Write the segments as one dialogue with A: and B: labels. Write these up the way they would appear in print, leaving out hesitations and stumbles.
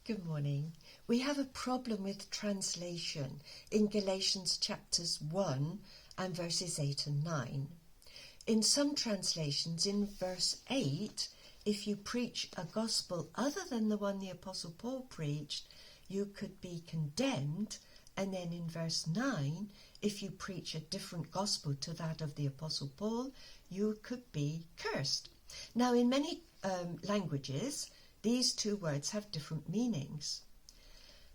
A: Good morning. We have a problem with translation in Galatians chapters 1 and verses 8 and 9. In some translations, in verse 8, if you preach a gospel other than the one the Apostle Paul preached, you could be condemned. And then in verse 9, if you preach a different gospel to that of the Apostle Paul, you could be cursed. Now, in many languages, these two words have different meanings.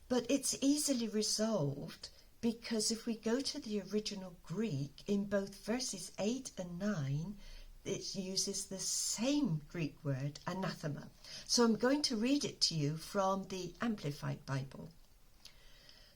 A: But it's easily resolved because if we go to the original Greek, in both verses 8 and 9, it uses the same Greek word, anathema. So I'm going to read it to you from the Amplified Bible.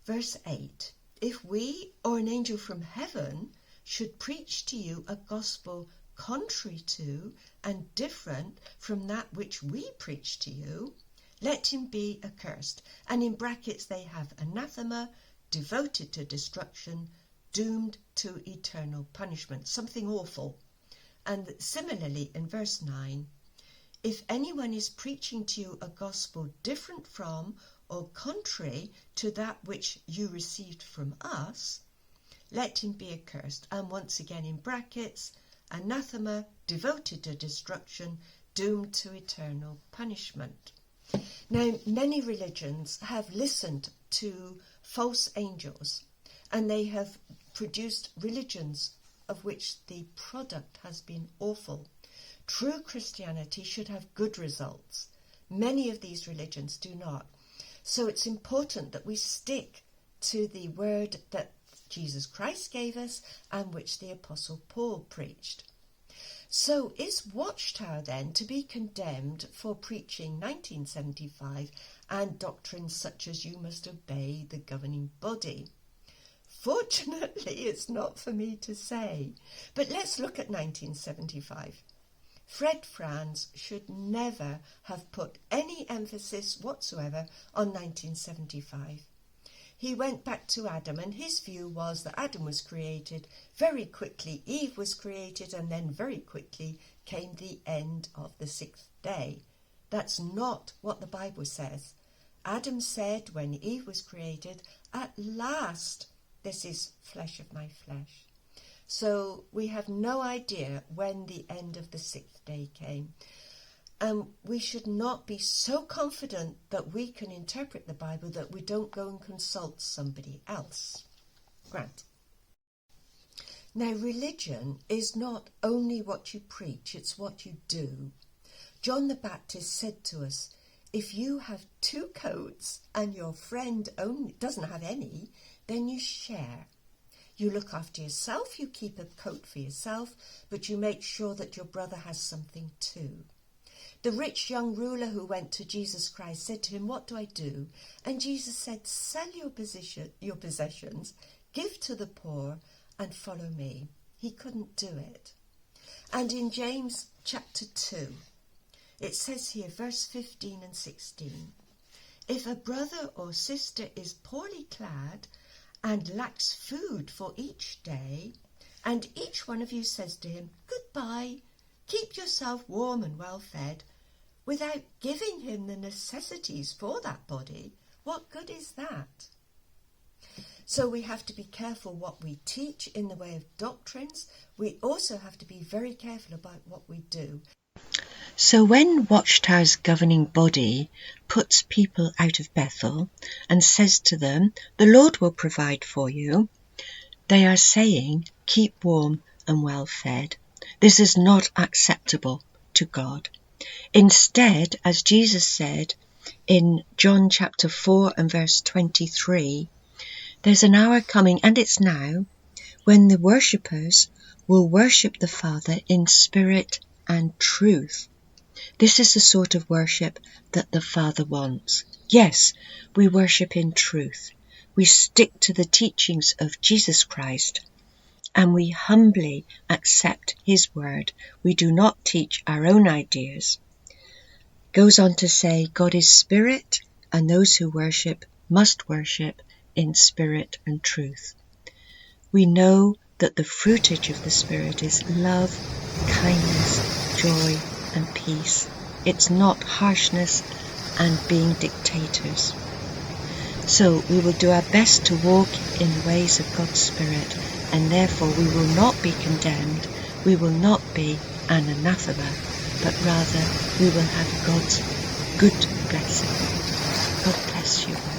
A: Verse 8, if we or an angel from heaven should preach to you a gospel contrary to and different from that which we preach to you, let him be accursed. And in brackets they have anathema, devoted to destruction, doomed to eternal punishment, something awful. And similarly in verse 9, if anyone is preaching to you a gospel different from or contrary to that which you received from us, let him be accursed. And once again in brackets, anathema, devoted to destruction, doomed to eternal punishment. Now, many religions have listened to false angels, and they have produced religions of which the product has been awful. True Christianity should have good results. Many of these religions do not. So it's important that we stick to the word that Jesus Christ gave us and which the Apostle Paul preached. So is Watchtower then to be condemned for preaching 1975 and doctrines such as you must obey the governing body? Fortunately, it's not for me to say. But let's look at 1975. Fred Franz should never have put any emphasis whatsoever on 1975. He went back to Adam, and his view was that Adam was created, very quickly Eve was created, and then very quickly came the end of the sixth day. That's not what the Bible says. Adam said when Eve was created, at last, this is flesh of my flesh. So we have no idea when the end of the sixth day came. And we should not be so confident that we can interpret the Bible that we don't go and consult somebody else. Grant. Now, religion is not only what you preach, it's what you do. John the Baptist said to us, if you have two coats and your friend only doesn't have any, then you share. You look after yourself, you keep a coat for yourself, but you make sure that your brother has something too. The rich young ruler who went to Jesus Christ said to him, what do I do? And Jesus said, sell your possessions, give to the poor, and follow me. He couldn't do it. And in James chapter 2, it says here, verse 15 and 16, if a brother or sister is poorly clad and lacks food for each day, and each one of you says to him, goodbye, keep yourself warm and well fed, without giving him the necessities for that body, what good is that? So we have to be careful what we teach in the way of doctrines. We also have to be very careful about what we do. So when Watchtower's governing body puts people out of Bethel and says to them, the Lord will provide for you, they are saying, keep warm and well fed. This is not acceptable to God. Instead, as Jesus said in John chapter 4 and verse 23, there's an hour coming, and it's now, when the worshippers will worship the Father in spirit and truth. This is the sort of worship that the Father wants. Yes, we worship in truth. We stick to the teachings of Jesus Christ, and we humbly accept his word. We do not teach our own ideas. Goes on to say, God is spirit, and those who worship must worship in spirit and truth. We know that the fruitage of the Spirit is love, kindness, joy, and peace. It's not harshness and being dictators. So we will do our best to walk in the ways of God's Spirit, and therefore we will not be condemned, we will not be an anathema, but rather we will have God's good blessing. God bless you.